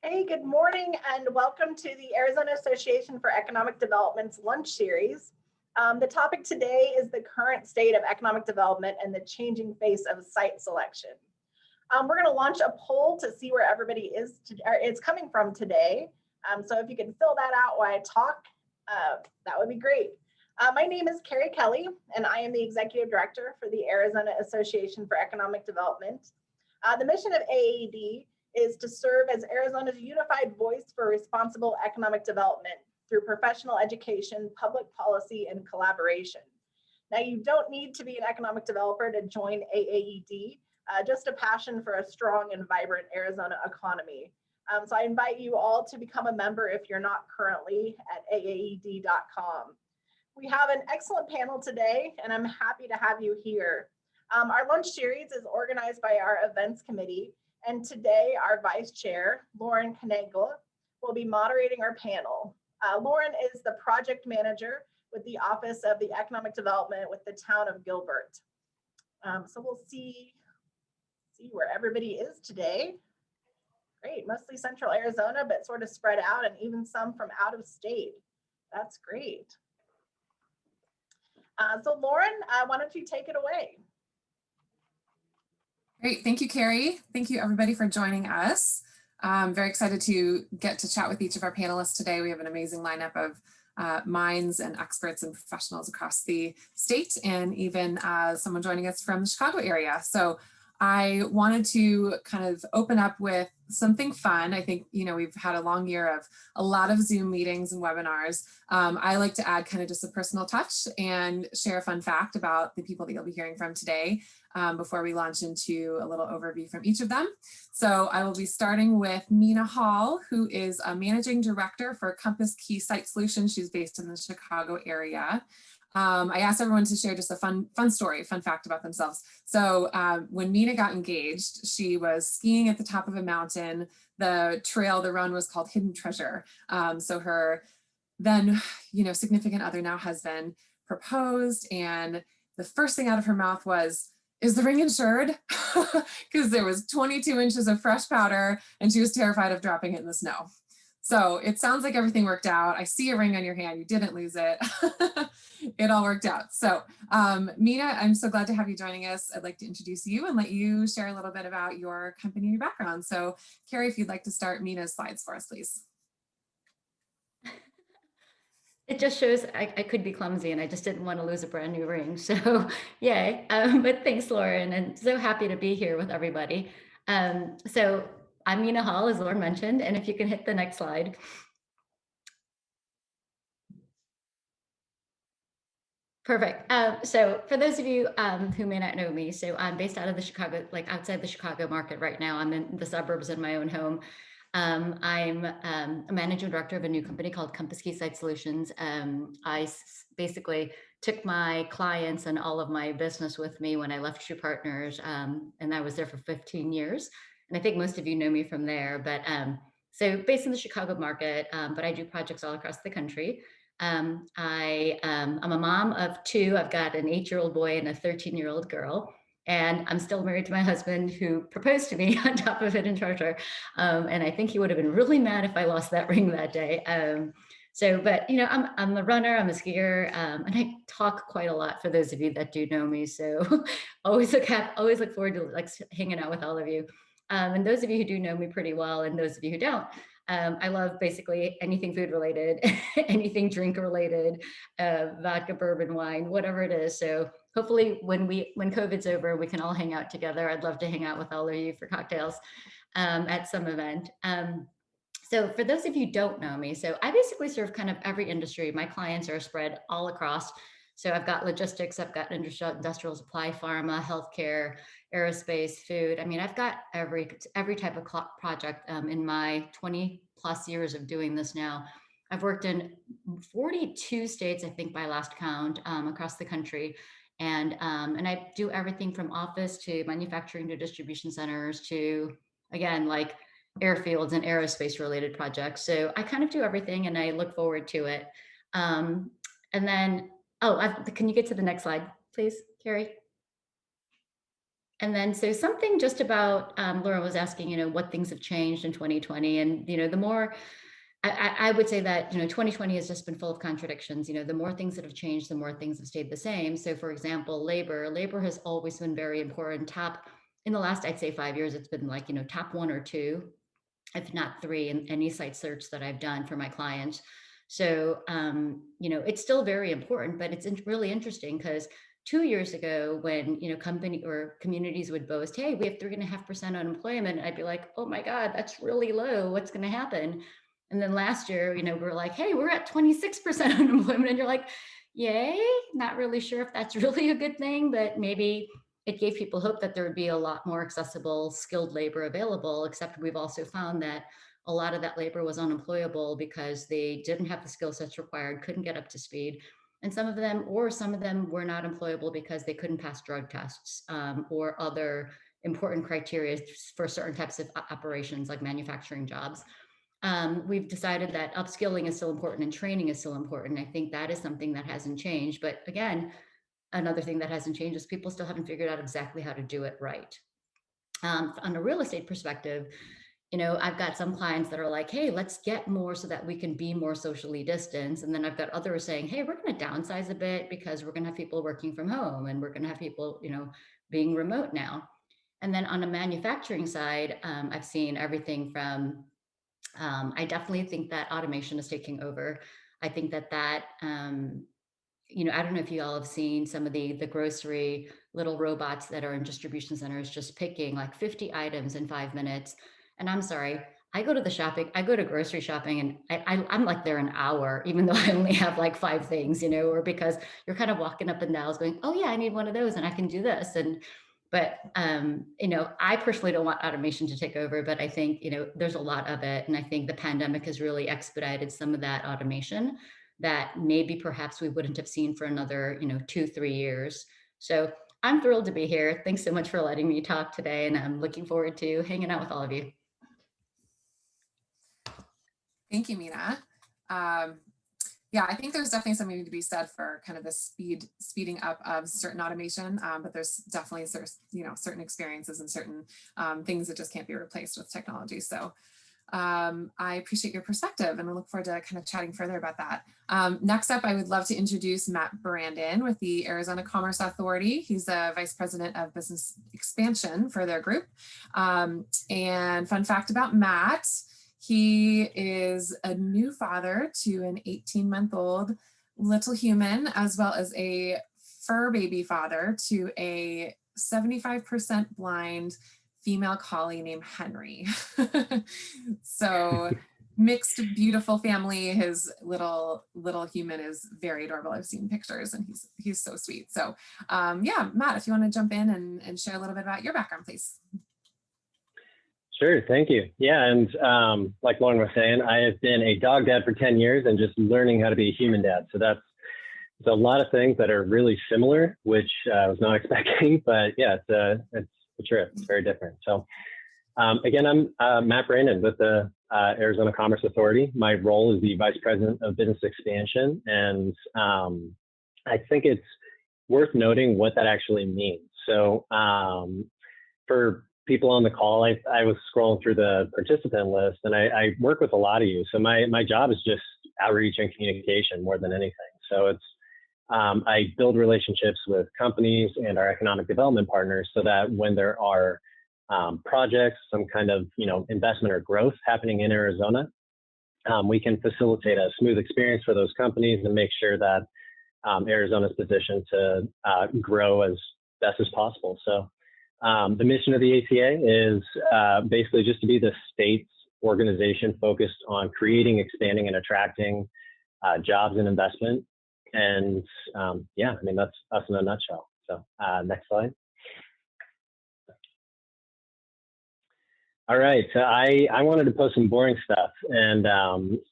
Hey, good morning and welcome to the Arizona Association for Economic Development's lunch series. The topic today is the current state of economic development and the changing face of site selection. We're going to launch a poll to see where everybody is coming from today. So if you can fill that out while I talk, that would be great. My name is Carrie Kelly, and I am the Executive Director for the Arizona Association for Economic Development. The mission of AAED is to serve as Arizona's unified voice for responsible economic development through professional education, public policy, and collaboration. Now, you don't need to be an economic developer to join AAED, just a passion for a strong and vibrant Arizona economy. So I invite you all to become a member if you're not currently at aaed.com. We have an excellent panel today, and I'm happy to have you here. Our lunch series is organized by our events committee, and today our vice chair, Lauren Canegla, will be moderating our panel. Lauren is the project manager with the Office of the Economic Development with the town of Gilbert. So we'll see where everybody is today. Great, mostly central Arizona, but sort of spread out, and even some from out of state. That's great. So Lauren, why don't you take it away? Great, thank you, Carrie. Thank you everybody for joining us. I'm very excited to get to chat with each of our panelists today. We have an amazing lineup of minds and experts and professionals across the state, and even someone joining us from the Chicago area. So I wanted to kind of open up with something fun. I think, we've had a long year of a lot of Zoom meetings and webinars. I like to add kind of just a personal touch and share a fun fact about the people that you'll be hearing from today before we launch into a little overview from each of them. So I will be starting with Mina Hall, who is a managing director for Compass Key Site Solutions. She's based in the Chicago area. I asked everyone to share just a fun fact about themselves. So when Mina got engaged, she was skiing at the top of a mountain. The run was called Hidden Treasure. So her then, significant other, now husband, proposed, and the first thing out of her mouth was, "Is the ring insured?" Because there was 22 inches of fresh powder and she was terrified of dropping it in the snow. So it sounds like everything worked out. I see a ring on your hand. You didn't lose it. It all worked out. So Mina, I'm so glad to have you joining us. I'd like to introduce you and let you share a little bit about your company and your background. So Carrie, if you'd like to start Mina's slides for us, please. It just shows I could be clumsy and I just didn't want to lose a brand new ring. So yay. But thanks, Lauren, and so happy to be here with everybody. So I'm Mina Hall, as Lauren mentioned, and if you can hit the next slide. Perfect. So for those of you who may not know me, so I'm based out of the Chicago, outside the Chicago market right now. I'm in the suburbs in my own home. I'm a managing director of a new company called Compass Key Site Solutions. I basically took my clients and all of my business with me when I left True Partners, and I was there for 15 years. And I think most of you know me from there. But so based in the Chicago market, but I do projects all across the country. I'm a mom of two. I've got an 8-year-old boy and a 13-year-old girl. And I'm still married to my husband, who proposed to me on top of Hidden Treasure. And I think he would have been really mad if I lost that ring that day. But I'm a runner, I'm a skier, and I talk quite a lot for those of you that do know me. So always look forward to hanging out with all of you. And those of you who do know me pretty well, and those of you who don't, I love basically anything food related, anything drink related, vodka, bourbon, wine, whatever it is. So hopefully when COVID's over, we can all hang out together. I'd love to hang out with all of you for cocktails at some event. So for those of you who don't know me, so I basically serve kind of every industry. My clients are spread all across. So I've got logistics, I've got industrial supply, pharma, healthcare, aerospace, food. I mean, I've got every type of project in my 20 plus years of doing this now. I've worked in 42 states, I think by last count, across the country. And I do everything from office to manufacturing to distribution centers to, again, like airfields and aerospace related projects. So I kind of do everything and I look forward to it. And then, can you get to the next slide, please, Carrie? And then, so something just about, Laura was asking, what things have changed in 2020. And, the more, I would say that, 2020 has just been full of contradictions. The more things that have changed, the more things have stayed the same. So for example, labor has always been very important. In the last, I'd say 5 years, it's been like, top one or two, if not three, in any site search that I've done for my clients. So, it's still very important, but it's really interesting because 2 years ago, when company or communities would boast, "Hey, we have 3.5% unemployment," I'd be like, "Oh my God, that's really low. What's going to happen?" And then last year, we're like, "Hey, we're at 26% unemployment," and you're like, "Yay!" Not really sure if that's really a good thing, but maybe it gave people hope that there would be a lot more accessible, skilled labor available. Except we've also found that a lot of that labor was unemployable because they didn't have the skill sets required, couldn't get up to speed. And some of them were not employable because they couldn't pass drug tests, or other important criteria for certain types of operations like manufacturing jobs. We've decided that upskilling is still important and training is still important. I think that is something that hasn't changed. But again, another thing that hasn't changed is people still haven't figured out exactly how to do it right. On a real estate perspective, I've got some clients that are like, "Hey, let's get more so that we can be more socially distanced." And then I've got others saying, "Hey, we're going to downsize a bit because we're going to have people working from home and we're going to have people, being remote now." And then on a manufacturing side, I've seen everything from, I definitely think that automation is taking over. I think I don't know if you all have seen some of the grocery little robots that are in distribution centers just picking like 50 items in 5 minutes. And I'm sorry, I go to grocery shopping and I'm like there an hour, even though I only have like five things, or because you're kind of walking up and down going, "Oh yeah, I need one of those and I can do this." But I personally don't want automation to take over, but I think, there's a lot of it. And I think the pandemic has really expedited some of that automation that maybe perhaps we wouldn't have seen for another, 2, 3 years. So I'm thrilled to be here. Thanks so much for letting me talk today. And I'm looking forward to hanging out with all of you. Thank you, Mina. Yeah, I think there's definitely something to be said for kind of the speeding up of certain automation, but there's definitely certain experiences and certain things that just can't be replaced with technology. So I appreciate your perspective and I look forward to kind of chatting further about that. Next up, I would love to introduce Matt Brandon with the Arizona Commerce Authority. He's the Vice President of Business Expansion for their group. And fun fact about Matt, he is a new father to an 18-month-old little human, as well as a fur baby father to a 75% blind female collie named Henry. So mixed, beautiful family. His little human is very adorable. I've seen pictures and he's so sweet. So yeah, Matt, if you want to jump in and share a little bit about your background, please. Sure, thank you. Yeah, and like Lauren was saying, I have been a dog dad for 10 years and just learning how to be a human dad. So that's a lot of things that are really similar, which I was not expecting, but yeah, it's very different. So again, I'm Matt Brandon with the Arizona Commerce Authority. My role is the Vice President of Business Expansion, and I think it's worth noting what that actually means. So for people on the call, I was scrolling through the participant list, and I work with a lot of you. So my job is just outreach and communication more than anything. So it's I build relationships with companies and our economic development partners so that when there are projects, some kind of investment or growth happening in Arizona, we can facilitate a smooth experience for those companies and make sure that Arizona's positioned to grow as best as possible. So the mission of the ACA is basically just to be the state's organization focused on creating, expanding, and attracting jobs and investment. And yeah, I mean, that's us in a nutshell. So next slide. All right, so I wanted to post some boring stuff, and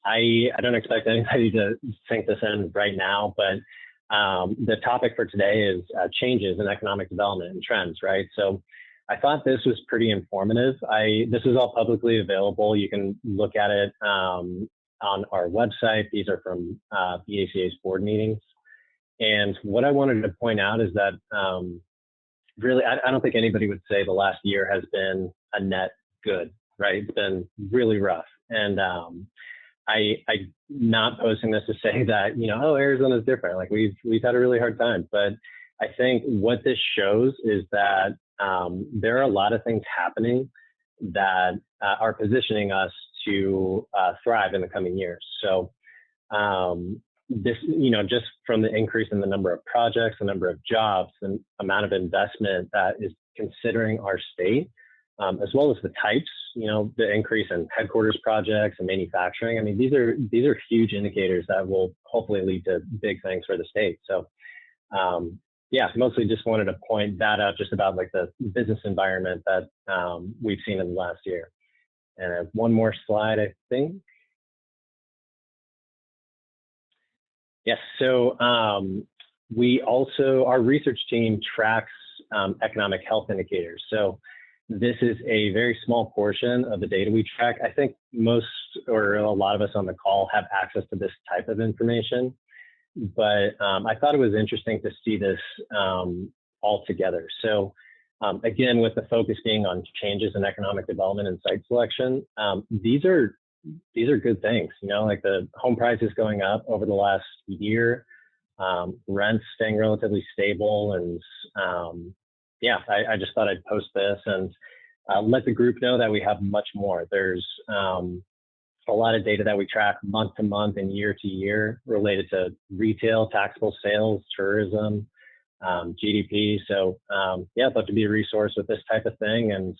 I don't expect anybody to think this in right now, but the topic for today is changes in economic development and trends, right? So I thought this was pretty informative. This is all publicly available. You can look at it on our website. These are from the ACA's board meetings. And what I wanted to point out is that really, I don't think anybody would say the last year has been a net good, right? It's been really rough. And I'm not posting this to say that, oh, Arizona's different. Like we've had a really hard time. But I think what this shows is that there are a lot of things happening that are positioning us to thrive in the coming years. So this, just from the increase in the number of projects, the number of jobs, and amount of investment that is considering our state, as well as the types, the increase in headquarters projects and manufacturing. I mean, these are huge indicators that will hopefully lead to big things for the state. So, yeah, mostly just wanted to point that out, just about like the business environment that we've seen in the last year. And I have one more slide, I think. Yes, so our research team tracks economic health indicators. So this is a very small portion of the data we track. I think most or a lot of us on the call have access to this type of information, but I thought it was interesting to see this all together. So again, with the focus being on changes in economic development and site selection, these are good things, like the home prices going up over the last year, rents staying relatively stable. And yeah, I just thought I'd post this and let the group know that we have much more. There's a lot of data that we track month to month and year to year related to retail, taxable sales, tourism, GDP. So yeah, I'd love to be a resource with this type of thing and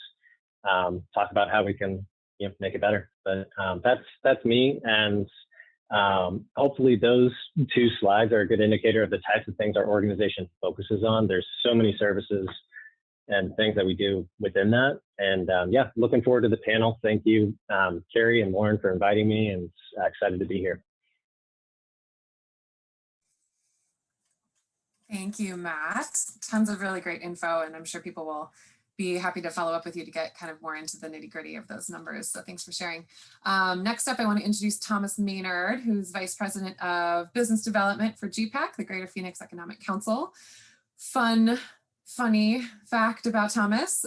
talk about how we can make it better. But that's me. And hopefully those two slides are a good indicator of the types of things our organization focuses on. There's so many services and things that we do within that. And yeah, looking forward to the panel. Thank you, Carrie and Lauren, for inviting me, and excited to be here. Thank you, Matt. Tons of really great info, and I'm sure people will be happy to follow up with you to get kind of more into the nitty gritty of those numbers. So thanks for sharing. Next up, I want to introduce Thomas Maynard, who's Vice President of Business Development for GPEC, the Greater Phoenix Economic Council. Funny fact about Thomas,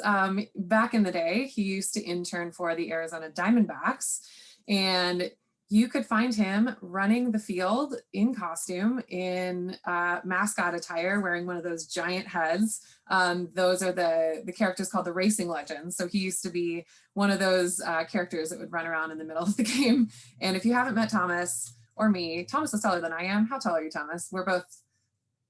back in the day, he used to intern for the Arizona Diamondbacks, and you could find him running the field in costume, in mascot attire, wearing one of those giant heads. Those are the characters called the Racing Legends. So he used to be one of those characters that would run around in the middle of the game. And if you haven't met Thomas or me, Thomas is taller than I am. How tall are you, Thomas? We're both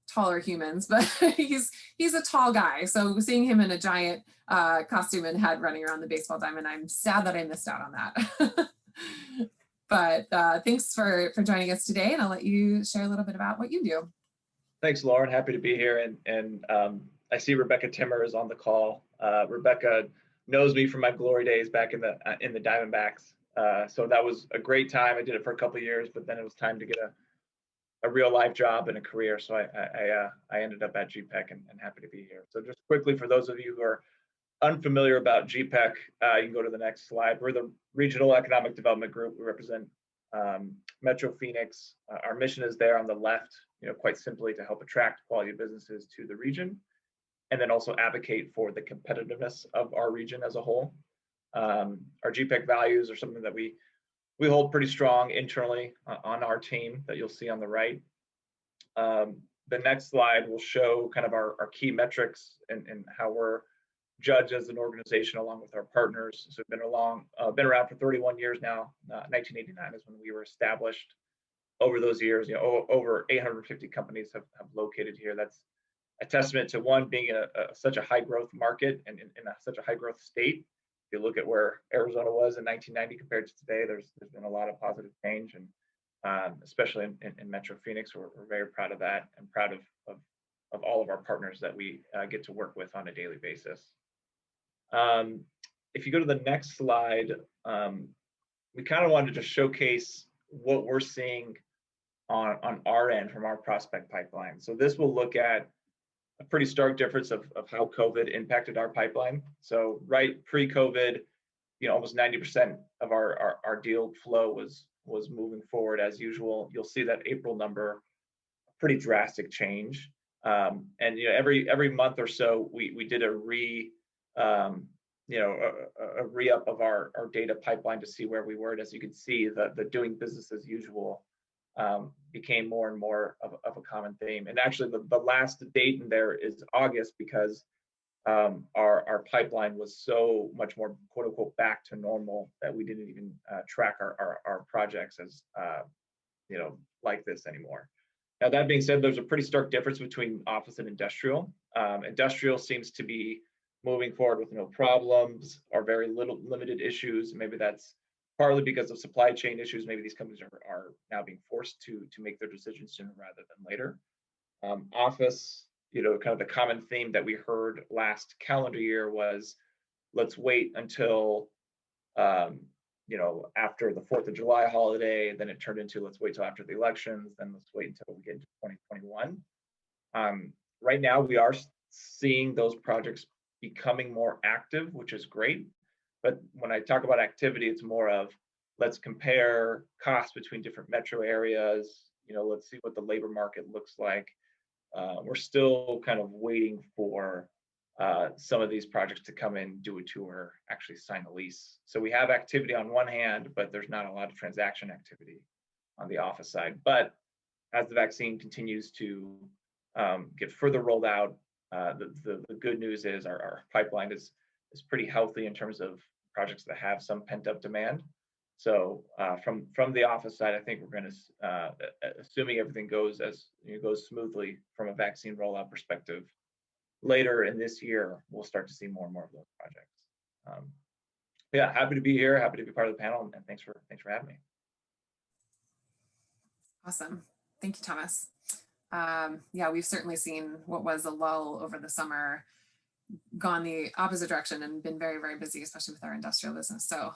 taller humans, but he's a tall guy. So seeing him in a giant costume and head running around the baseball diamond, I'm sad that I missed out on that. But thanks for joining us today, and I'll let you share a little bit about what you do. Thanks, Lauren. Happy to be here. And I see Rebecca Timmer is on the call. Rebecca knows me from my glory days back in the Diamondbacks. So that was a great time. I did it for a couple of years, but then it was time to get a real life job and a career. So I ended up at GPEC and happy to be here. So just quickly, for those of you who are unfamiliar about GPEC, you can go to the next slide. We're the Regional Economic Development Group. We represent Metro Phoenix. Our mission is there on the left, quite simply to help attract quality businesses to the region, and then also advocate for the competitiveness of our region as a whole. Our GPEC values are something that we hold pretty strong internally on our team that you'll see on the right. The next slide will show kind of our key metrics and how we're judged as an organization along with our partners. So we've been around for 31 years now. 1989 is when we were established. Over those years, over 850 companies have located here. That's a testament to, one, being in such a high growth market and in such a high growth state. If you look at where Arizona was in 1990 compared to today, there's been a lot of positive change, and especially in Metro Phoenix, we're very proud of that, and proud of all of our partners that we get to work with on a daily basis. If you go to the next slide, we kind of wanted to showcase what we're seeing on our end from our prospect pipeline. So this will look at a pretty stark difference of how COVID impacted our pipeline. So right pre-COVID, almost 90% of our deal flow was moving forward as usual. You'll see that April number, pretty drastic change. And every month or so, we did a re-up of our data pipeline to see where we were. And as you can see, the doing business as usual became more and more of a common theme. And actually, the last date in there is August, because our pipeline was so much more "quote unquote" back to normal that we didn't even track our projects as like this anymore. Now, that being said, there's a pretty stark difference between office and industrial. Industrial seems to be moving forward with no problems or very limited issues. Maybe that's partly because of supply chain issues. Maybe these companies are now being forced to make their decisions sooner rather than later. Office, kind of the common theme that we heard last calendar year was, let's wait until after the 4th of July holiday. Then it turned into, let's wait till after the elections. Then let's wait until we get into 2021. Right now, we are seeing those projects becoming more active, which is great. But when I talk about activity, it's more of, let's compare costs between different metro areas. Let's see what the labor market looks like. We're still kind of waiting for some of these projects to come in, do a tour, actually sign a lease. So we have activity on one hand, but there's not a lot of transaction activity on the office side. But as the vaccine continues to get further rolled out, the good news is our pipeline is pretty healthy in terms of projects that have some pent-up demand. So from the office side, I think we're going to, assuming everything goes smoothly from a vaccine rollout perspective, later in this year, we'll start to see more and more of those projects. Yeah, happy to be here, happy to be part of the panel, and thanks for having me. Awesome. Thank you, Thomas. Yeah, we've certainly seen what was a lull over the summer gone the opposite direction and been very, very busy, especially with our industrial business. So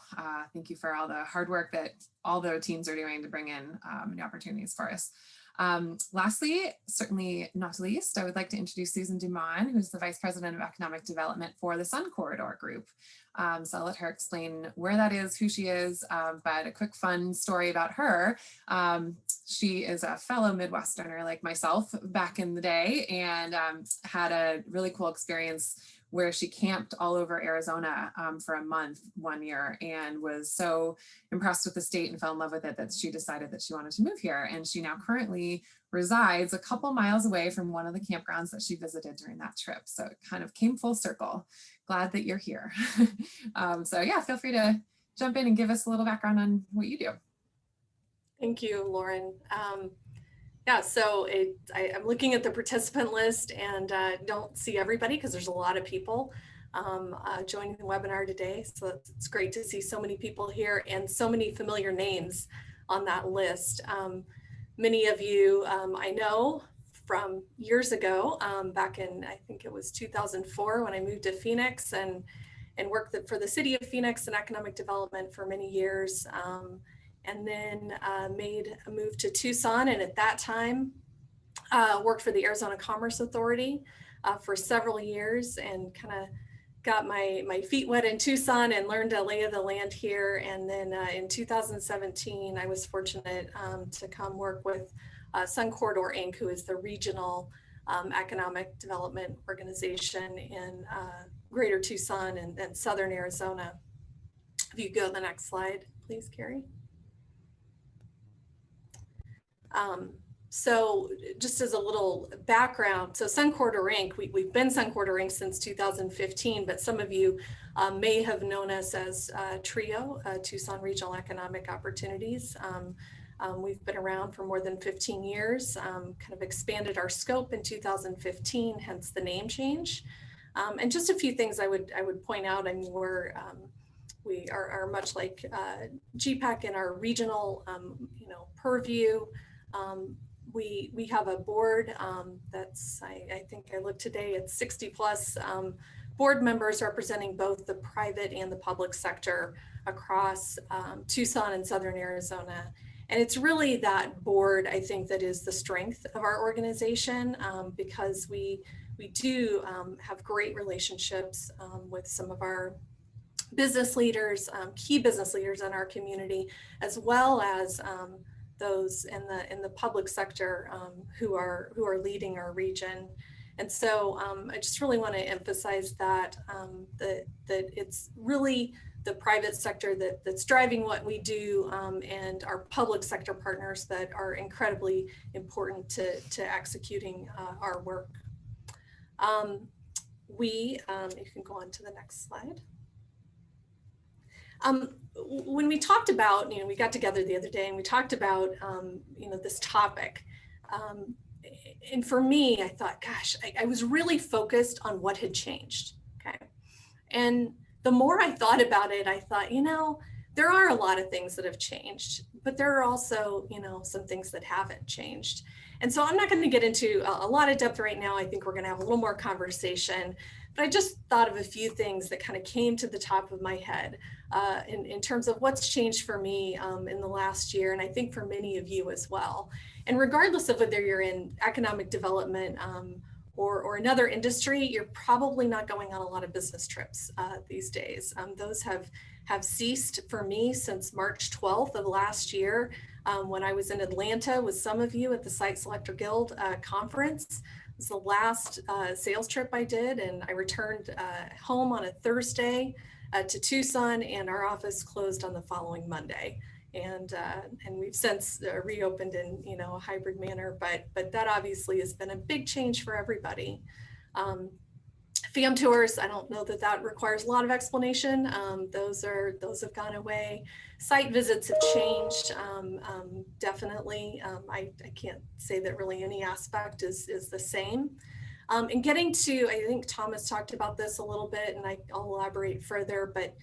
thank you for all the hard work that all the teams are doing to bring in new opportunities for us. Lastly, certainly not least, I would like to introduce Susan Dumont, who's the Vice President of Economic Development for the Sun Corridor Group. So I'll let her explain where that is, who she is, but a quick fun story about her. She is a fellow Midwesterner like myself back in the day, and had a really cool experience where she camped all over Arizona for a month one year, and was so impressed with the state and fell in love with it that she decided that she wanted to move here. And she now currently resides a couple miles away from one of the campgrounds that she visited during that trip. So it kind of came full circle. Glad that you're here. So yeah, feel free to jump in and give us a little background on what you do. Thank you, Lauren. Yeah, so I'm looking at the participant list and don't see everybody because there's a lot of people joining the webinar today. So it's great to see so many people here and so many familiar names on that list. Many of you I know from years ago, back in, I think it was 2004 when I moved to Phoenix and worked for the city of Phoenix in economic development for many years. And then made a move to Tucson, and at that time worked for the Arizona Commerce Authority for several years, and kind of got my feet wet in Tucson and learned a lay of the land here. And then in 2017, I was fortunate to come work with Sun Corridor Inc., who is the regional economic development organization in Greater Tucson and Southern Arizona. If you go to the next slide, please, Carrie. So just as a little background, so Sun Corridor Inc., we've been Sun Corridor Inc. since 2015, but some of you may have known us as TRIO, Tucson Regional Economic Opportunities. We've been around for more than 15 years, kind of expanded our scope in 2015, hence the name change. And just a few things I would point out. I mean, we are much like GPAC in our regional, purview. We have a board that's, I think I looked today, it's 60 plus board members representing both the private and the public sector across Tucson and Southern Arizona. And it's really that board, I think, that is the strength of our organization, because we do have great relationships with some of our business leaders, key business leaders in our community, as well as those in the public sector who are leading our region. And so I just really want to emphasize that that it's really the private sector that's driving what we do, and our public sector partners that are incredibly important to executing our work. You can go on to the next slide. When we talked about, we got together the other day and we talked about, this topic. And for me, I thought, gosh, I was really focused on what had changed. Okay. And the more I thought about it, I thought, there are a lot of things that have changed, but there are also, some things that haven't changed. And so I'm not going to get into a lot of depth right now. I think we're going to have a little more conversation, but I just thought of a few things that kind of came to the top of my head in terms of what's changed for me in the last year. And I think for many of you as well. And regardless of whether you're in economic development or another industry, you're probably not going on a lot of business trips these days. Those have ceased for me since March 12th of last year, when I was in Atlanta with some of you at the Site Selector Guild conference. It was the last sales trip I did, and I returned home on a Thursday to Tucson, and our office closed on the following Monday. And we've since reopened in a hybrid manner, but that obviously has been a big change for everybody. FAM tours, I don't know that requires a lot of explanation. Those have gone away. Site visits have changed, definitely. I can't say that really any aspect is the same. And getting to, I think Thomas talked about this a little bit, and I'll elaborate further, but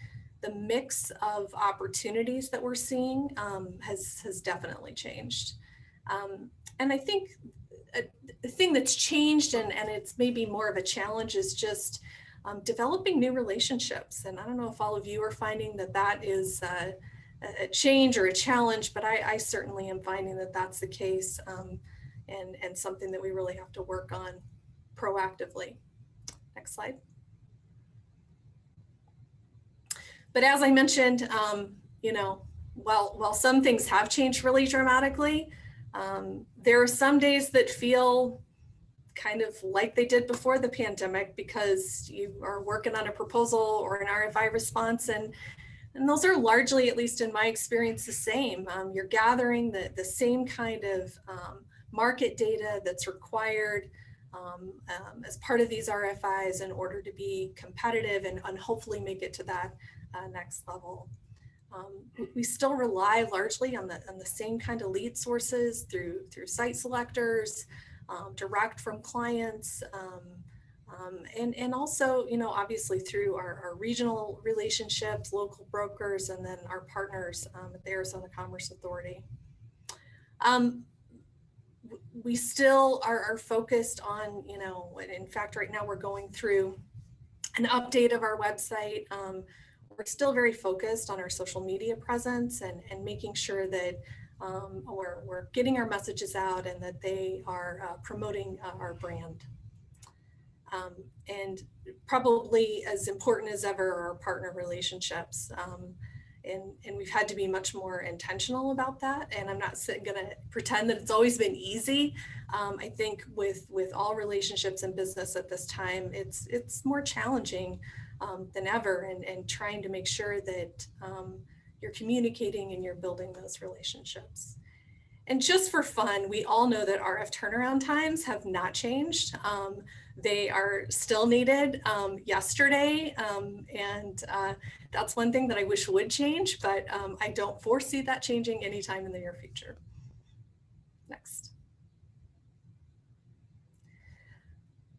the mix of opportunities that we're seeing has definitely changed. And I think the thing that's changed, and it's maybe more of a challenge, is just developing new relationships. And I don't know if all of you are finding that is a change or a challenge, but I certainly am finding that that's the case, and something that we really have to work on proactively. Next slide. But as I mentioned, while some things have changed really dramatically, there are some days that feel kind of like they did before the pandemic, because you are working on a proposal or an RFI response, and those are largely, at least in my experience, the same. You're gathering the same kind of market data that's required as part of these RFIs in order to be competitive and hopefully make it to that next level. We still rely largely on the same kind of lead sources through site selectors, direct from clients, and also, obviously through our regional relationships, local brokers, and then our partners at the Arizona Commerce Authority. We still are focused on, in fact, right now we're going through an update of our website. We're still very focused on our social media presence and making sure that we're getting our messages out and that they are promoting our brand. And probably as important as ever are our partner relationships. And we've had to be much more intentional about that. And I'm not going to pretend that it's always been easy. I think with all relationships in business at this time, it's more challenging than ever, and trying to make sure that you're communicating and you're building those relationships. And just for fun, we all know that RF turnaround times have not changed. They are still needed yesterday, and that's one thing that I wish would change, but I don't foresee that changing anytime in the near future. Next.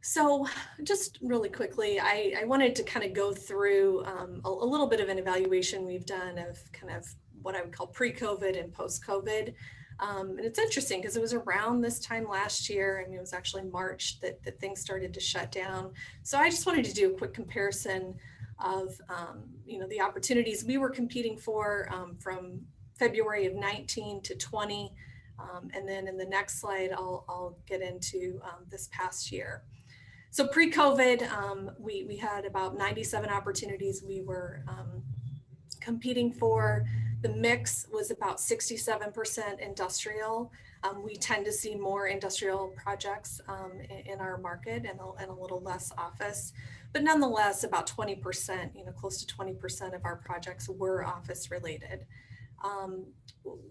So just really quickly, I wanted to kind of go through a little bit of an evaluation we've done of kind of what I would call pre-COVID and post-COVID. And it's interesting because it was around this time last year, and it was actually March that things started to shut down. So I just wanted to do a quick comparison of the opportunities we were competing for from February of 19 to 20. And then in the next slide, I'll get into this past year. So pre-COVID, we had about 97 opportunities we were competing for. The mix was about 67% industrial. We tend to see more industrial projects in our market and a little less office, but nonetheless about 20%, close to 20% of our projects were office related.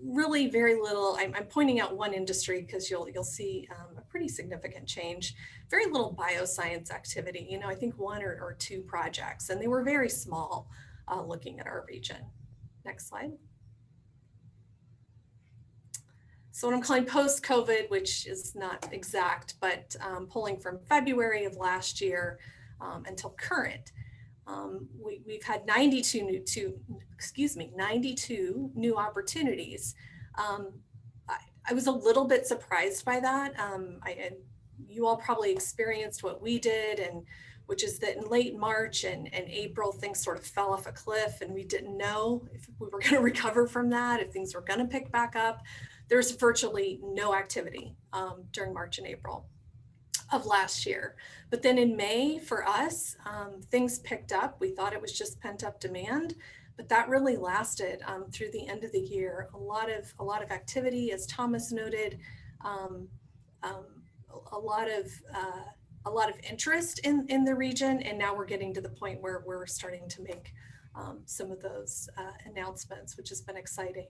Really very little, I'm pointing out one industry because you'll see a pretty significant change. Very little bioscience activity, I think one or two projects, and they were very small looking at our region. Next slide. So what I'm calling post-COVID, which is not exact, but pulling from February of last year until current, we've had 92 new opportunities. I was a little bit surprised by that. You all probably experienced what we did, and which is that in late March and April, things sort of fell off a cliff, and we didn't know if we were going to recover from that, if things were going to pick back up. There's virtually no activity during March and April of last year. But then in May for us, things picked up. We thought it was just pent up demand, but that really lasted through the end of the year. A lot of activity, as Thomas noted, a lot of interest in the region, and now we're getting to the point where we're starting to make some of those announcements, which has been exciting.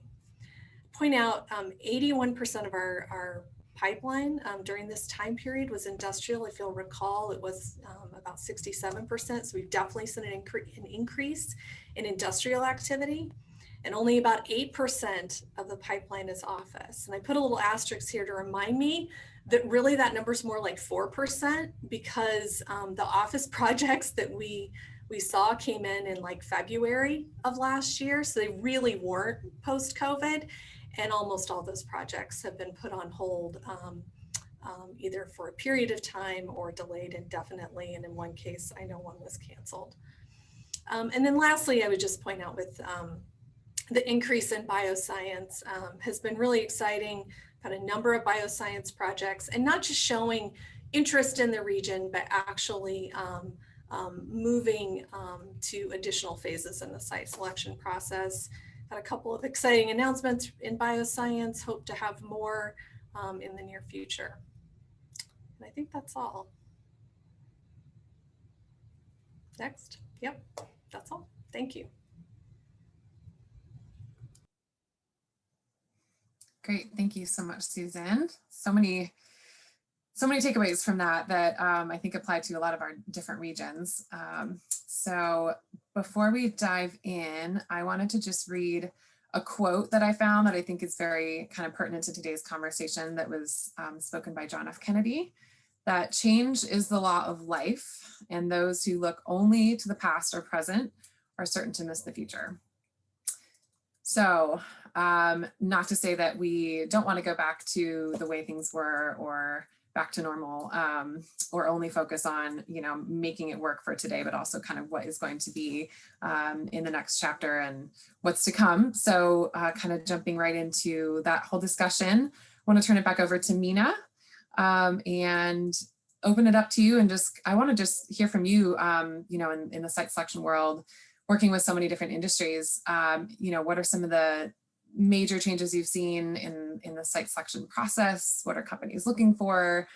Point out 81% of our pipeline during this time period was industrial. If you'll recall, it was about 67%. So we've definitely seen an increase in industrial activity, and only about 8% of the pipeline is office. And I put a little asterisk here to remind me that really that number is more like 4%, because the office projects that we saw came in like February of last year. So they really weren't post-COVID. And almost all those projects have been put on hold either for a period of time or delayed indefinitely. And in one case, I know one was canceled. And then lastly, I would just point out with the increase in bioscience has been really exciting. Had a number of bioscience projects, and not just showing interest in the region, but actually moving to additional phases in the site selection process. Had a couple of exciting announcements in bioscience, hope to have more in the near future. And I think that's all. Next. Yep, that's all. Thank you. Great, thank you so much, Susan. So many takeaways from that I think apply to a lot of our different regions. So before we dive in, I wanted to just read a quote that I found that I think is very kind of pertinent to today's conversation, that was spoken by John F. Kennedy, that change is the law of life, and those who look only to the past or present are certain to miss the future. So not to say that we don't want to go back to the way things were or back to normal, or only focus on, making it work for today, but also kind of what is going to be in the next chapter and what's to come. So kind of jumping right into that whole discussion, I want to turn it back over to Mina and open it up to you. And I want to just hear from you, in the site selection world, working with so many different industries, what are some of the major changes you've seen in the site selection process? What are companies looking for?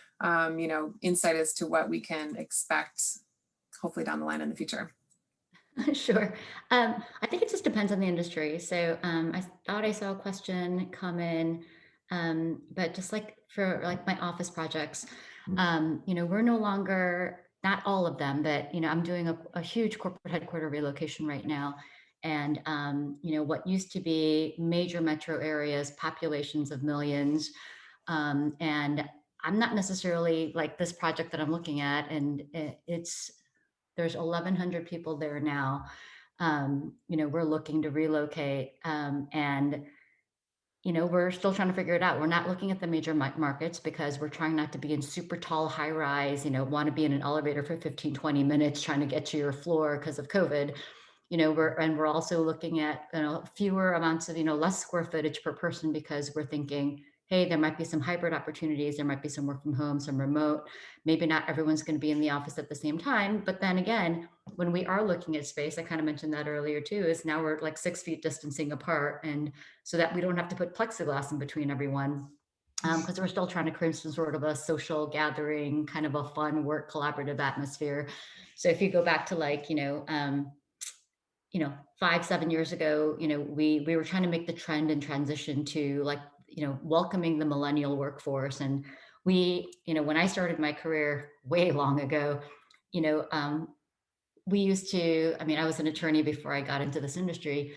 Insight as to what we can expect hopefully down the line in the future. Sure. I think it just depends on the industry. So I thought I saw a question come in, but just like for my office projects, we're no longer, not all of them, but I'm doing a huge corporate headquarter relocation right now. And, what used to be major metro areas, populations of millions. And I'm not necessarily like this project that I'm looking at, and there's 1,100 people there now. We're looking to relocate, and we're still trying to figure it out. We're not looking at the major markets because we're trying not to be in super tall high rise, want to be in an elevator for 15, 20 minutes trying to get to your floor because of COVID. We're also looking at fewer amounts of less square footage per person, because we're thinking, hey, there might be some hybrid opportunities, there might be some work from home, some remote. Maybe not everyone's going to be in the office at the same time. But then again, when we are looking at space, I kind of mentioned that earlier too, is now we're like 6 feet distancing apart. And so that we don't have to put plexiglass in between everyone, because we're still trying to create some sort of a social gathering, kind of a fun work collaborative atmosphere. So if you go back to like, 5-7 years ago, we were trying to make the trend and transition to like, welcoming the millennial workforce. And when I started my career way long ago, you know, we used to, I mean, I was an attorney before I got into this industry.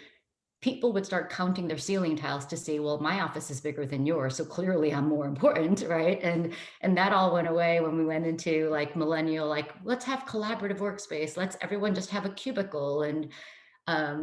People would start counting their ceiling tiles to see, well, my office is bigger than yours, so clearly I'm more important, right? And that all went away when we went into like millennial, like, let's have collaborative workspace, let's everyone just have a cubicle. And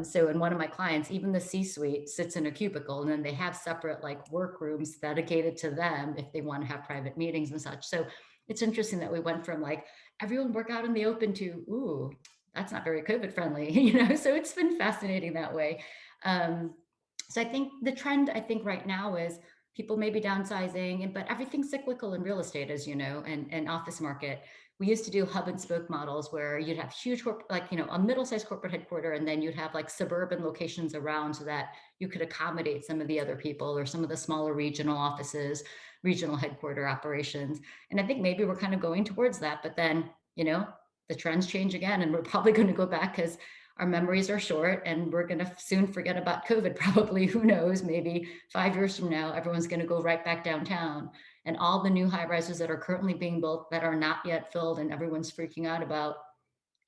so in one of my clients, even the C-suite sits in a cubicle, and then they have separate like work rooms dedicated to them if they want to have private meetings and such. So it's interesting that we went from like everyone work out in the open to, ooh, that's not very COVID friendly, So it's been fascinating that way. So I think the trend, I think right now is people may be downsizing, but everything's cyclical in real estate, as you know, and office market. We used to do hub and spoke models where you'd have huge, a middle-sized corporate headquarter, and then you'd have like suburban locations around so that you could accommodate some of the other people or some of the smaller regional offices, regional headquarter operations. And I think maybe we're kind of going towards that, but then, the trends change again, and we're probably going to go back because our memories are short and we're going to soon forget about COVID, probably. Who knows, maybe 5 years from now, everyone's going to go right back downtown, and all the new high rises that are currently being built that are not yet filled and everyone's freaking out about,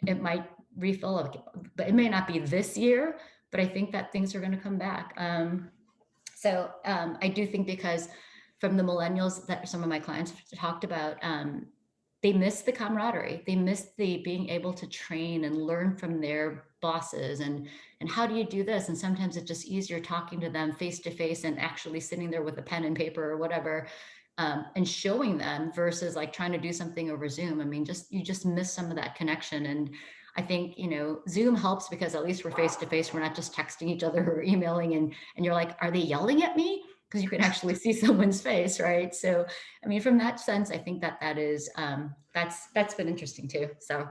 it might refill, but it may not be this year, but I think that things are going to come back. So I do think, because from the millennials that some of my clients talked about, they miss the camaraderie. They miss the being able to train and learn from their bosses. And how do you do this? And sometimes it's just easier talking to them face to face and actually sitting there with a pen and paper or whatever, and showing them, versus like trying to do something over Zoom. I mean, you just miss some of that connection. And I think, Zoom helps because at least we're face to face. We're not just texting each other or emailing, and you're like, are they yelling at me? Because you can actually see someone's face, right? So, I mean, from that sense, I think that is, that's been interesting too. So.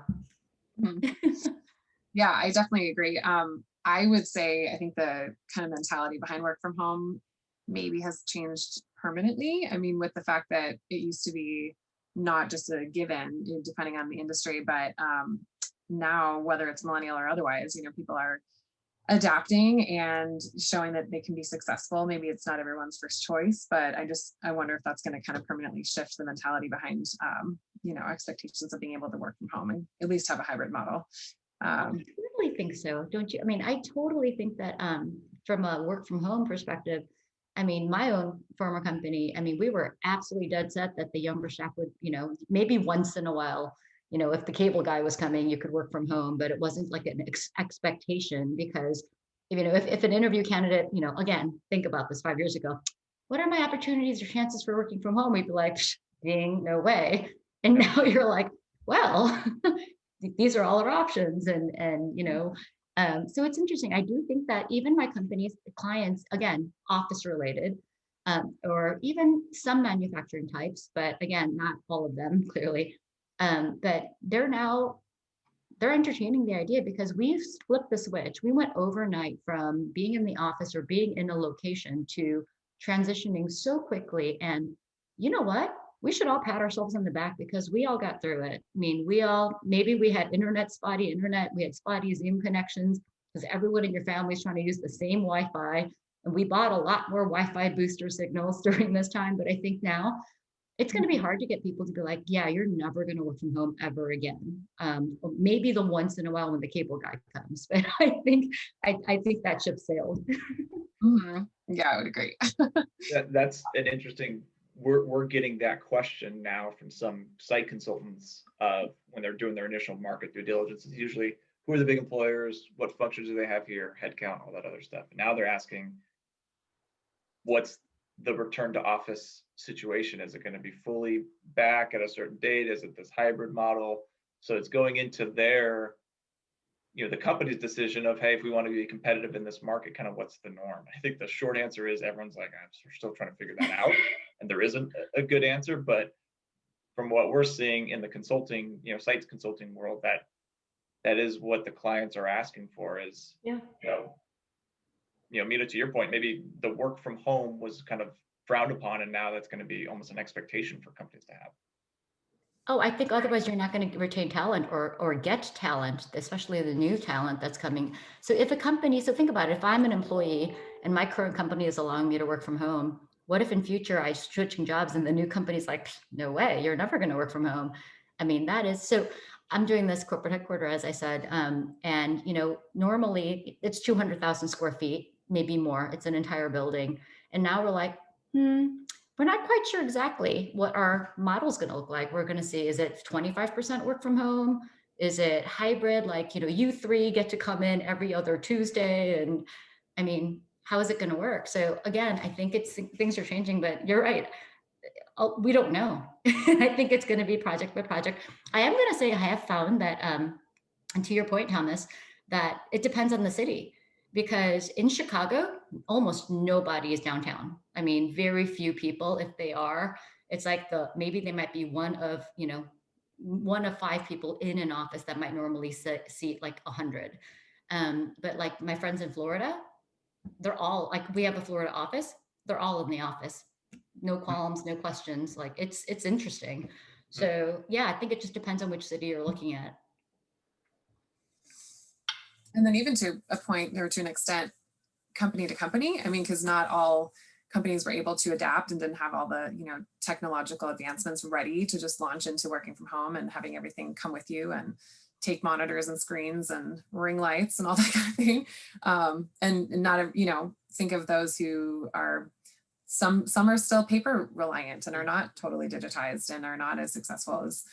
Yeah, I definitely agree. I would say, I think the kind of mentality behind work from home maybe has changed permanently. I mean, with the fact that it used to be not just a given, depending on the industry, but now, whether it's millennial or otherwise, people are adapting and showing that they can be successful. Maybe it's not everyone's first choice, but I wonder if that's going to kind of permanently shift the mentality behind, expectations of being able to work from home and at least have a hybrid model. I totally think so, don't you? I mean, I totally think that from a work from home perspective, I mean, my own former company, I mean, we were absolutely dead set that the younger staff would, maybe once in a while, if the cable guy was coming, you could work from home, but it wasn't like an expectation, because, if an interview candidate, again, think about this 5 years ago, what are my opportunities or chances for working from home? We'd be like, ding, no way. And now you're like, well, these are all our options. So it's interesting. I do think that even my company's clients, again, office related, or even some manufacturing types, but again, not all of them clearly, but they're entertaining the idea, because we've flipped the switch. We went overnight from being in the office or being in a location to transitioning so quickly. And you know what? We should all pat ourselves on the back, because we all got through it. I mean, maybe we had spotty internet, we had spotty Zoom connections, because everyone in your family is trying to use the same Wi-Fi. And we bought a lot more Wi-Fi booster signals during this time. But I think now it's going to be hard to get people to be like, yeah, you're never going to work from home ever again. Maybe the once in a while when the cable guy comes, but I think that ship sailed. Mm-hmm. Yeah, I would agree. That's an interesting. We're getting that question now from some site consultants when they're doing their initial market due diligence. It's usually, who are the big employers? What functions do they have here? Headcount, all that other stuff. And now they're asking, what's the return to office situation? Is it going to be fully back at a certain date? Is it this hybrid model? So it's going into their, the company's decision of, hey, if we want to be competitive in this market, kind of what's the norm? I think the short answer is everyone's like, we're still trying to figure that out. and there isn't a good answer, but from what we're seeing in the consulting, sites consulting world, that is what the clients are asking for is, Yeah. Mina, to your point, maybe the work from home was kind of frowned upon, and now that's going to be almost an expectation for companies to have. Oh, I think otherwise you're not going to retain talent or get talent, especially the new talent that's coming. So if a company, so think about it, if I'm an employee and my current company is allowing me to work from home, what if in future I switching jobs and the new company's like, no way, you're never going to work from home. I mean, that is, so I'm doing this corporate headquarter, as I said, and normally it's 200,000 square feet, maybe more. It's an entire building. And now we're like, we're not quite sure exactly what our model is going to look like. We're going to see, is it 25% work from home? Is it hybrid? Like, you three get to come in every other Tuesday. And I mean, how is it going to work? So again, I think things are changing, but you're right. We don't know. I think it's going to be project by project. I am going to say I have found that, and to your point, Thomas, that it depends on the city. Because in Chicago, almost nobody is downtown. I mean, very few people. If they are, it's like maybe they might be one of 5 people in an office that might normally seat like 100. But like my friends in Florida, they're all like, we have a Florida office. They're all in the office. No qualms, no questions. Like it's interesting. So yeah, I think it just depends on which city you're looking at. And then even to a point or to an extent, company to company, I mean, because not all companies were able to adapt and didn't have all the, technological advancements ready to just launch into working from home and having everything come with you and take monitors and screens and ring lights and all that kind of thing. And not, think of those who are, some are still paper reliant and are not totally digitized and are not as successful as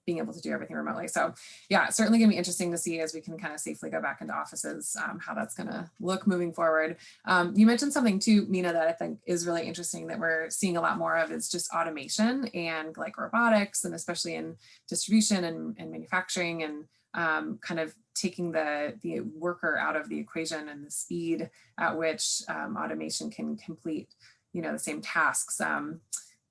being able to do everything remotely. So yeah, it's certainly gonna be interesting to see as we can kind of safely go back into offices, how that's gonna look moving forward. You mentioned something too, Mina, that I think is really interesting that we're seeing a lot more of is just automation and like robotics, and especially in distribution and manufacturing, and kind of taking the worker out of the equation and the speed at which automation can complete the same tasks,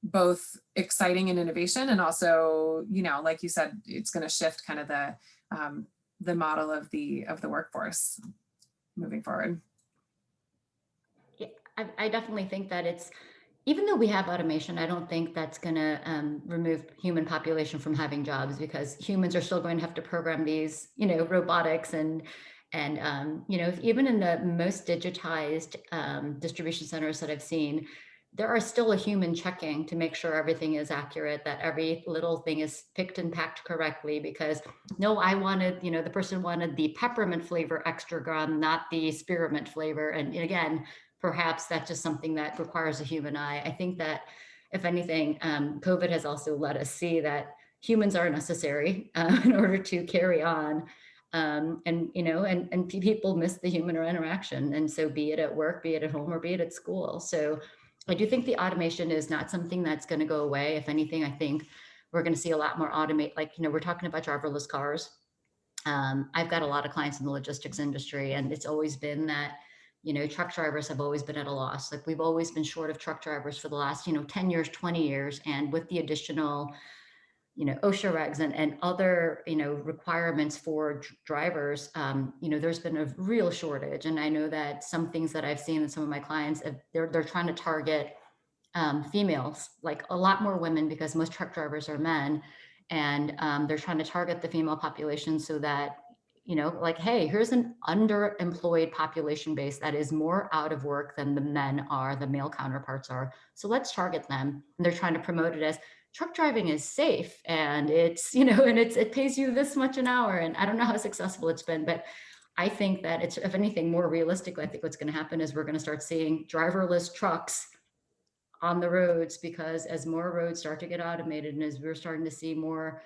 both exciting and innovation, and also, like you said, it's going to shift kind of the model of the workforce moving forward. Yeah, I definitely think that even though we have automation, I don't think that's going to remove human population from having jobs, because humans are still going to have to program these, robotics and even in the most digitized distribution centers that I've seen, there are still a human checking to make sure everything is accurate, that every little thing is picked and packed correctly, because no, I wanted, the person wanted the peppermint flavor extra gum, not the spearmint flavor. And again, perhaps that's just something that requires a human eye. I think that if anything, COVID has also let us see that humans are necessary in order to carry on. And people miss the human interaction. And so be it at work, be it at home, or be it at school. So I do think the automation is not something that's going to go away. If anything, I think we're going to see a lot more automate, like, we're talking about driverless cars. I've got a lot of clients in the logistics industry, and it's always been that, truck drivers have always been at a loss. Like we've always been short of truck drivers for the last, 10 years, 20 years. And with the additional OSHA regs and other, requirements for drivers, there's been a real shortage. And I know that some things that I've seen in some of my clients, they're trying to target females, like a lot more women, because most truck drivers are men. And they're trying to target the female population so that, like, hey, here's an underemployed population base that is more out of work than the men are, the male counterparts are. So let's target them. And they're trying to promote it as truck driving is safe, and it's, and it pays you this much an hour. And I don't know how successful it's been, but I think that it's, if anything, more realistically, I think what's going to happen is we're going to start seeing driverless trucks on the roads, because as more roads start to get automated, and as we're starting to see more,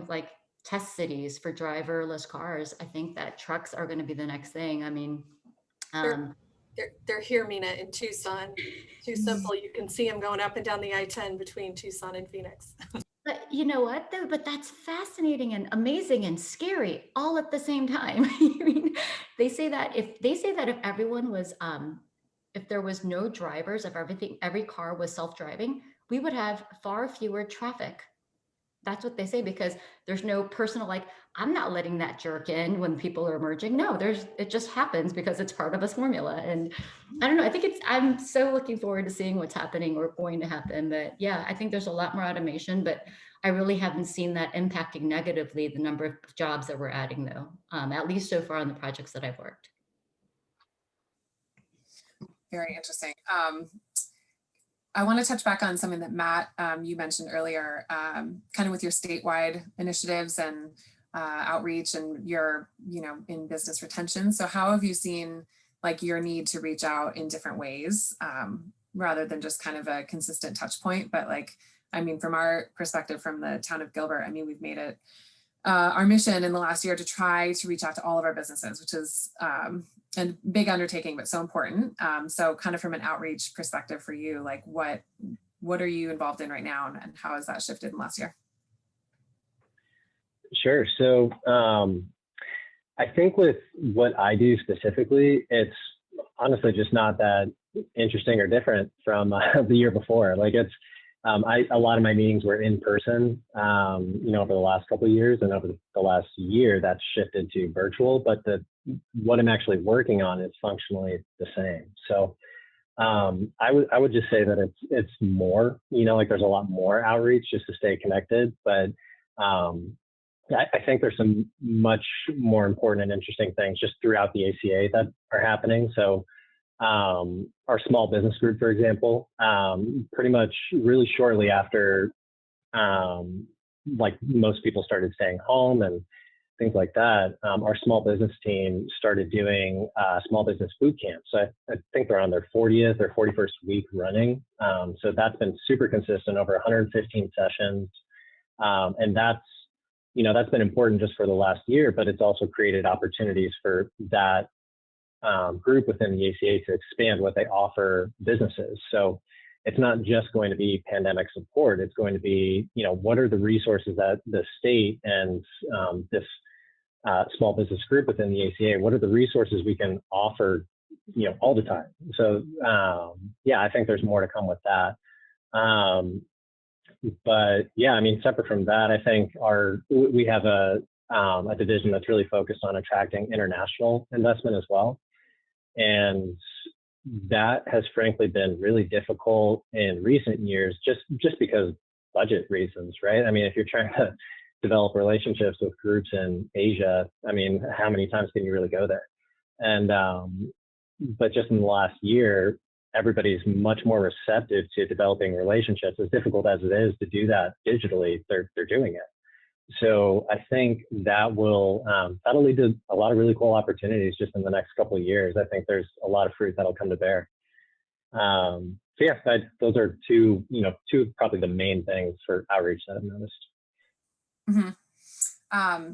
like test cities for driverless cars, I think that trucks are going to be the next thing. I mean, they're here, Mina, in Tucson. Too simple. You can see them going up and down the I-10 between Tucson and Phoenix. But you know what, though? But that's fascinating and amazing and scary all at the same time. I mean, they say that if everyone was if there was no drivers, if every car was self-driving, we would have far fewer traffic. That's what they say, because there's no personal, like, I'm not letting that jerk in when people are merging. No, it just happens because it's part of a formula. And I don't know, I'm so looking forward to seeing what's happening or going to happen. But yeah, I think there's a lot more automation, but I really haven't seen that impacting negatively the number of jobs that we're adding, though, at least so far on the projects that I've worked. Very interesting. I want to touch back on something that Matt, you mentioned earlier, kind of with your statewide initiatives and outreach, and your, in business retention. So how have you seen like your need to reach out in different ways, rather than just kind of a consistent touch point? But like, I mean, from our perspective, from the town of Gilbert, I mean, we've made it our mission in the last year to try to reach out to all of our businesses, which is a big undertaking, but so important. So kind of from an outreach perspective for you, like what are you involved in right now, and how has that shifted in last year? Sure. So I think with what I do specifically, it's honestly just not that interesting or different from the year before. Like a lot of my meetings were in person, over the last couple of years, and over the last year that's shifted to virtual, but what I'm actually working on is functionally the same. So I would just say that it's more, like there's a lot more outreach just to stay connected, but I think there's some much more important and interesting things just throughout the ACA that are happening. So our small business group, for example, pretty much really shortly after, like most people started staying home and things like that, our small business team started doing small business boot camp. So I think they're on their 40th or 41st week running. So that's been super consistent, over 115 sessions. And that's been important just for the last year, but it's also created opportunities for that group within the ACA to expand what they offer businesses. So it's not just going to be pandemic support. It's going to be, what are the resources that the state and this small business group within the ACA, what are the resources we can offer, all the time? So I think there's more to come with that. But yeah, I mean, separate from that, I think we have a division that's really focused on attracting international investment as well. And that has frankly been really difficult in recent years, just because budget reasons, right? I mean, if you're trying to develop relationships with groups in Asia, I mean, how many times can you really go there? And but just in the last year, everybody's much more receptive to developing relationships. As difficult as it is to do that digitally, they're doing it. So I think that'll lead to a lot of really cool opportunities just in the next couple of years. I think there's a lot of fruit that'll come to bear. So yeah, those are two probably the main things for outreach that I've noticed. Mm-hmm.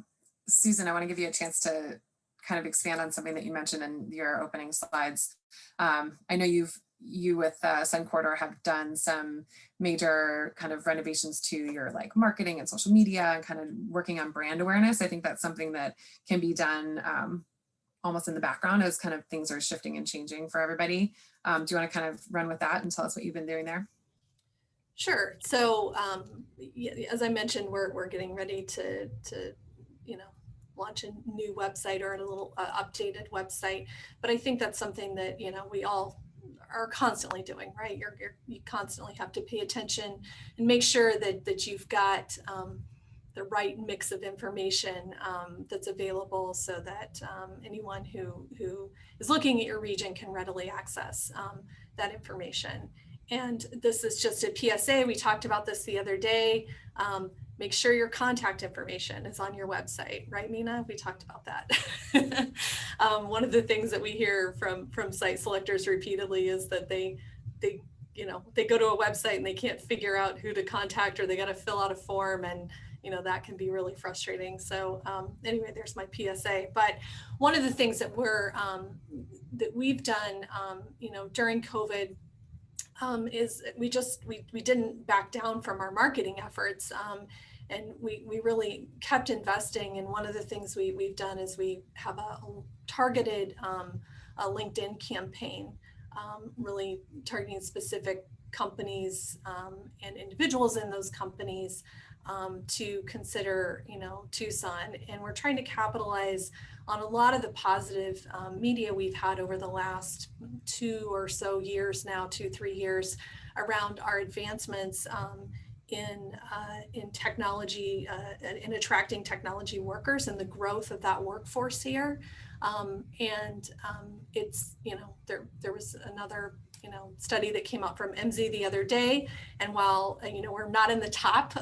Susan, I want to give you a chance to kind of expand on something that you mentioned in your opening slides. I know you with Sun Corridor have done some major kind of renovations to your like marketing and social media and kind of working on brand awareness. I think that's something that can be done almost in the background as kind of things are shifting and changing for everybody. Do you want to kind of run with that and tell us what you've been doing there? Sure. So as I mentioned, we're getting ready to launch a new website or a little updated website. But I think that's something that we all are constantly doing, right? You constantly have to pay attention and make sure that you've got the right mix of information that's available, so that anyone who is looking at your region can readily access that information. And this is just a PSA. We talked about this the other day. Make sure your contact information is on your website, right, Mina? We talked about that. One of the things that we hear from site selectors repeatedly is that they go to a website and they can't figure out who to contact, or they got to fill out a form, and that can be really frustrating. So anyway, there's my PSA. But one of the things that we've done, during COVID, is we didn't back down from our marketing efforts, and we really kept investing. And one of the things we've done is we have a targeted a LinkedIn campaign really targeting specific companies and individuals in those companies to consider, Tucson. And we're trying to capitalize on a lot of the positive media we've had over the last 2 or so years now, 2-3 years, around our advancements in technology, in attracting technology workers and the growth of that workforce here. It's, there was another, study that came out from MZ the other day. And while, we're not in the top,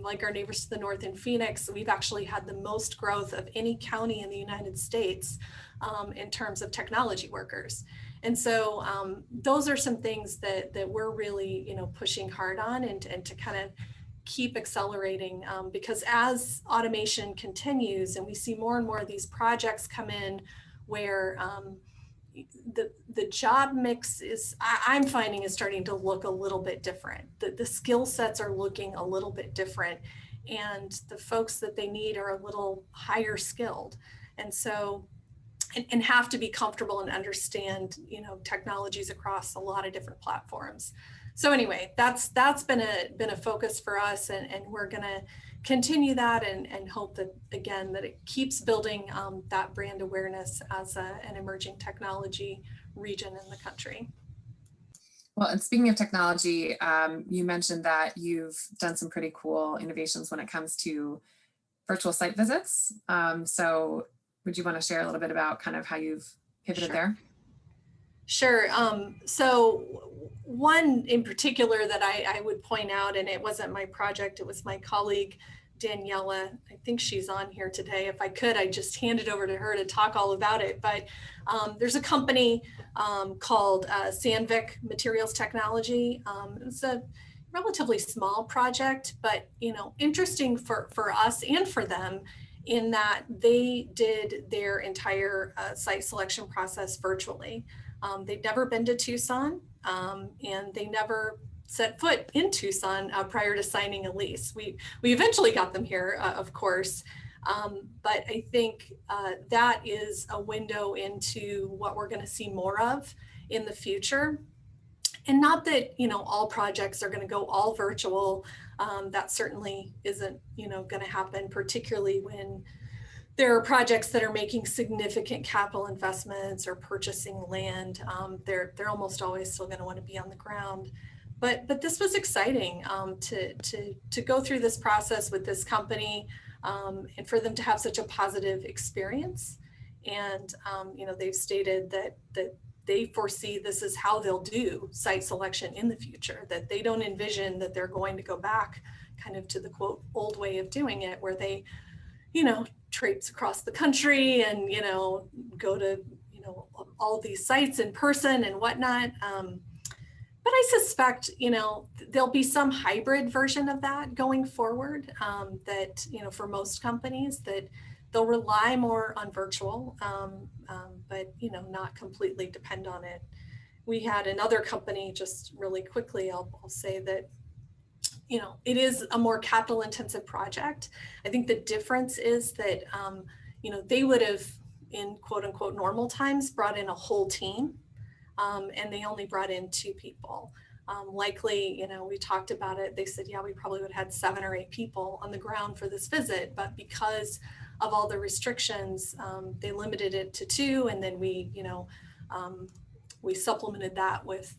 like our neighbors to the north in Phoenix, we've actually had the most growth of any county in the United States in terms of technology workers. And so those are some things that we're really, pushing hard on and to kind of keep accelerating because as automation continues and we see more and more of these projects come in where the job mix is, I'm finding, is starting to look a little bit different. The skill sets are looking a little bit different, and the folks that they need are a little higher skilled. And so, and have to be comfortable and understand, technologies across a lot of different platforms. So anyway, that's been a focus for us, and we're gonna continue that and hope that, again, that it keeps building that brand awareness as an emerging technology region in the country. Well, and speaking of technology, you mentioned that you've done some pretty cool innovations when it comes to virtual site visits. So would you want to share a little bit about kind of how you've pivoted there? Sure. So one in particular that I would point out, and it wasn't my project, it was my colleague, Daniela. I think she's on here today. If I could, I'd just hand it over to her to talk all about it. But there's a company called Sandvik Materials Technology. It's a relatively small project, but interesting for us and for them, in that they did their entire site selection process virtually. They'd never been to Tucson, and they never set foot in Tucson prior to signing a lease. We eventually got them here, of course, but I think that is a window into what we're going to see more of in the future. And not that, all projects are going to go all virtual. That certainly isn't, going to happen, particularly when there are projects that are making significant capital investments or purchasing land. They're almost always still going to want to be on the ground. But this was exciting to go through this process with this company and for them to have such a positive experience. And they've stated that they foresee this is how they'll do site selection in the future, that they don't envision that they're going to go back kind of to the quote old way of doing it, where they traipse across the country and go to all these sites in person and whatnot. But I suspect there'll be some hybrid version of that going forward. That for most companies that they'll rely more on virtual, but not completely depend on it. We had another company, just really quickly, I'll say that it is a more capital intensive project. I think the difference is that, they would have, in quote unquote normal times, brought in a whole team, and they only brought in 2 people. Likely, we talked about it. They said, yeah, we probably would have had 7 or 8 people on the ground for this visit, but because of all the restrictions, they limited it to 2, and then we supplemented that with,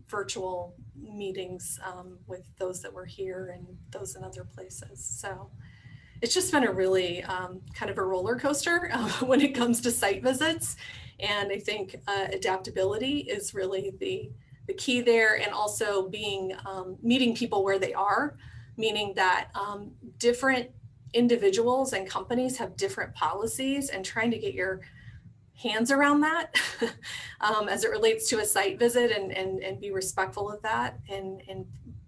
virtual meetings with those that were here and those in other places. So it's just been a really kind of a roller coaster when it comes to site visits. And I think adaptability is really the key there, and also meeting people where they are, meaning that different individuals and companies have different policies, and trying to get your hands around that as it relates to a site visit and be respectful of that and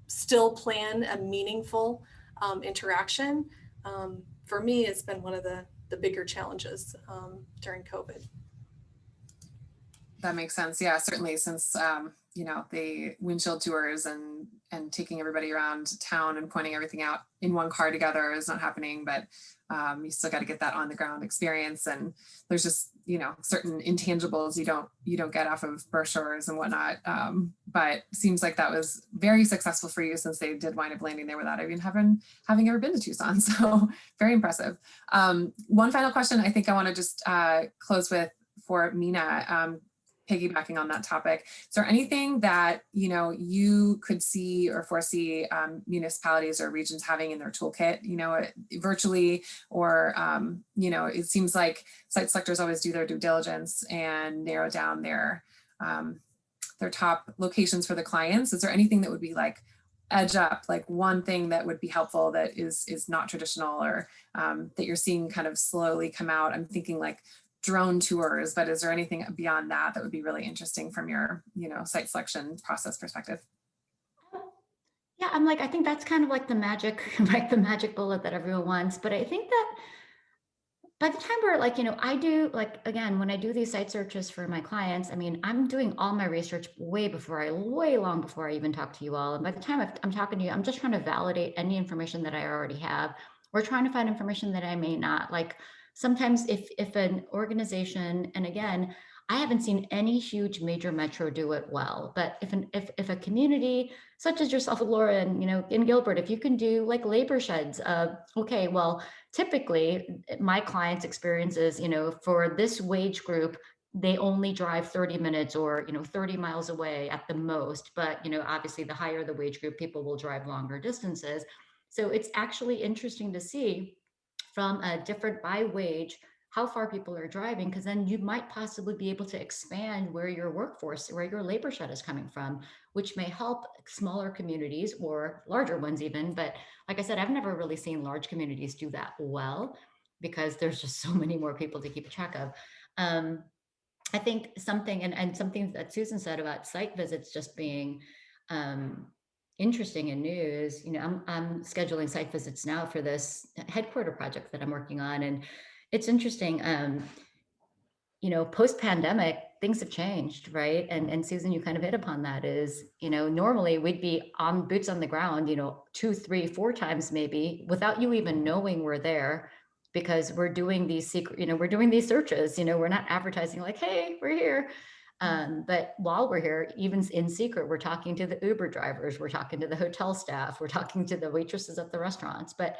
still plan a meaningful interaction. For me, it's been one of the bigger challenges during COVID. That makes sense. Yeah, certainly, since the windshield tours and taking everybody around town and pointing everything out in one car together is not happening, but you still got to get that on the ground experience. And there's just, certain intangibles you don't get off of brochures and whatnot. But seems like that was very successful for you, since they did wind up landing there without even having ever been to Tucson. So very impressive. One final question I think I want to just close with for Mina, piggybacking on that topic. Is there anything that, you could see or foresee municipalities or regions having in their toolkit, virtually, or, it seems like site selectors always do their due diligence and narrow down their top locations for the clients. Is there anything that would be like edge up, like one thing that would be helpful that is not traditional, or that you're seeing kind of slowly come out? I'm thinking like drone tours, but is there anything beyond that that would be really interesting from your, site selection process perspective? Yeah, I think that's kind of like the magic, like the magic bullet that everyone wants. But I think that by the time we're I do again, when I do these site searches for my clients, I'm doing all my research way long before I even talk to you all. And by the time I'm talking to you, I'm just trying to validate any information that I already have. We're trying to find information that I may not. Sometimes if an organization, and again, I haven't seen any huge major metro do it well, but if a community such as yourself, Laura, and in Gilbert, if you can do like labor sheds, okay, well, typically my clients' experiences, for this wage group, they only drive 30 minutes or 30 miles away at the most. But obviously, the higher the wage group, people will drive longer distances. So it's actually interesting to see from a different by wage how far people are driving, because then you might possibly be able to expand where your workforce, where your labor shed is coming from, which may help smaller communities or larger ones even. But like I said, I've never really seen large communities do that well, because there's just so many more people to keep track of. I think something, and something that Susan said about site visits just being interesting and new is, I'm scheduling site visits now for this headquarter project that I'm working on. And it's interesting, post-pandemic, things have changed, right? And Susan, you kind of hit upon that is, normally we'd be on boots on the ground, 2, 3, 4 times maybe without you even knowing we're there, because we're doing these secret, we're doing these searches, we're not advertising like, hey, we're here. But while we're here, even in secret, we're talking to the Uber drivers, we're talking to the hotel staff, we're talking to the waitresses at the restaurants. But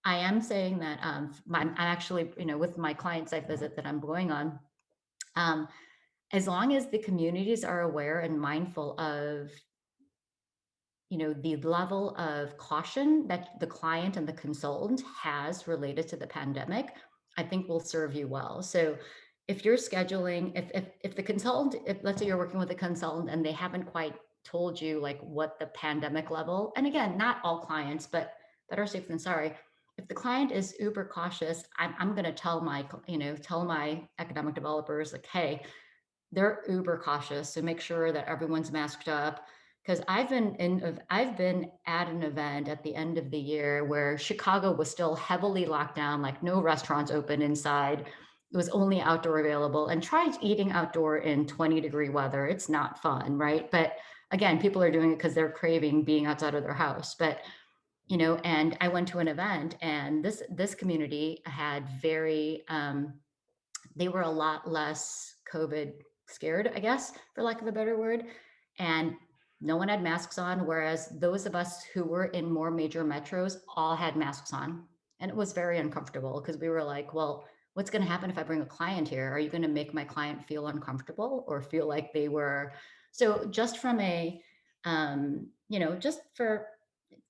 I am saying that I'm actually, with my client site visit that I'm going on, as long as the communities are aware and mindful of, the level of caution that the client and the consultant has related to the pandemic, I think will serve you well. So if you're scheduling, if the consultant, if let's say you're working with a consultant and they haven't quite told you like what the pandemic level, and again, not all clients, but better safe than sorry. If the client is uber cautious, I'm going to tell my economic developers like, hey, they're uber cautious, so make sure that everyone's masked up. Because I've been at an event at the end of the year where Chicago was still heavily locked down, like no restaurants open inside. It was only outdoor available, and try eating outdoor in 20-degree weather. It's not fun, right? But again, people are doing it because they're craving being outside of their house. But and I went to an event, and this community had they were a lot less COVID scared, I guess, for lack of a better word. And no one had masks on, whereas those of us who were in more major metros all had masks on. And it was very uncomfortable, because we were like, well, what's going to happen if I bring a client here? Are you going to make my client feel uncomfortable or feel like they were? So just from a,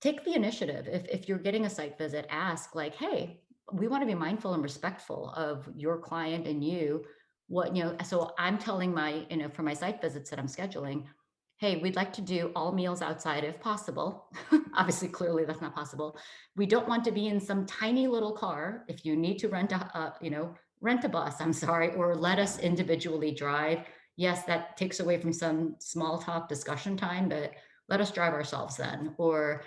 take the initiative. If you're getting a site visit, ask like, hey, we want to be mindful and respectful of your client and you. So I'm telling for my site visits that I'm scheduling, hey, we'd like to do all meals outside if possible. Obviously, clearly that's not possible. We don't want to be in some tiny little car. If you need to rent a bus, I'm sorry, or let us individually drive. Yes, that takes away from some small talk discussion time, but let us drive ourselves then. Or,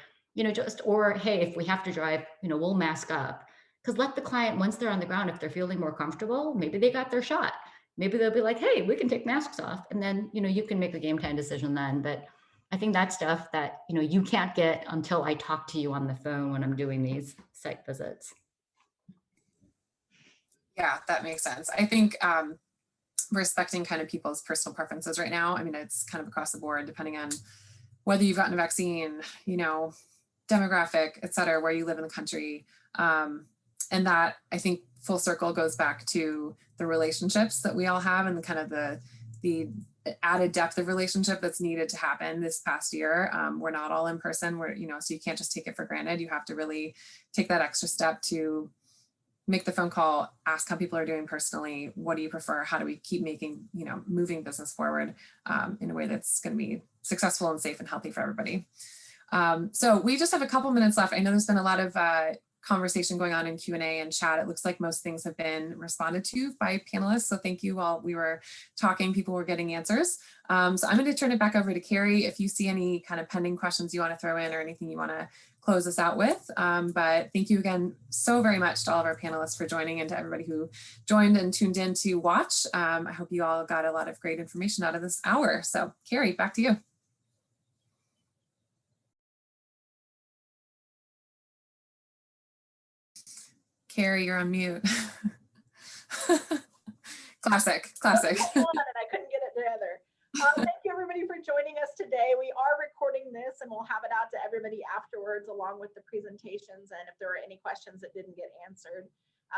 or hey, if we have to drive, we'll mask up. Because let the client, once they're on the ground, if they're feeling more comfortable, maybe they got their shot. maybe they'll be like, hey, we can take masks off. And then, you can make a game time decision then. But I think that's stuff that, you can't get until I talk to you on the phone when I'm doing these site visits. Yeah, that makes sense. I think respecting kind of people's personal preferences right now. I mean, it's kind of across the board, depending on whether you've gotten a vaccine, demographic, et cetera, where you live in the country. And that, I think, full circle goes back to the relationships that we all have and the kind of the added depth of relationship that's needed to happen this past year. We're not all in person, so you can't just take it for granted. You have to really take that extra step to make the phone call, ask how people are doing personally. What do you prefer? How do we keep making, moving business forward in a way that's going to be successful and safe and healthy for everybody. So we just have a couple minutes left. I know there's been a lot of conversation going on in Q&A and chat. It looks like most things have been responded to by panelists. So thank you. While we were talking, people were getting answers. So I'm going to turn it back over to Carrie. If you see any kind of pending questions you want to throw in or anything you want to close us out with. But thank you again so very much to all of our panelists for joining and to everybody who joined and tuned in to watch. I hope you all got a lot of great information out of this hour. So Carrie, back to you. Carrie, you're on mute. Classic. And I couldn't get it together. Thank you everybody for joining us today. We are recording this and we'll have it out to everybody afterwards along with the presentations. And if there are any questions that didn't get answered,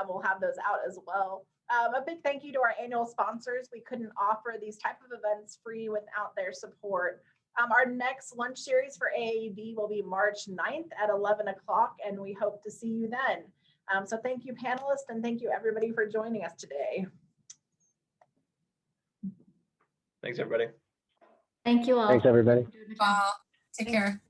we'll have those out as well. A big thank you to our annual sponsors. We couldn't offer these type of events free without their support. Our next lunch series for AAED will be March 9th at 11 o'clock, and we hope to see you then. So thank you, panelists, and thank you, everybody, for joining us today. Thanks, everybody. Thank you all. Thanks, everybody. Well, take care.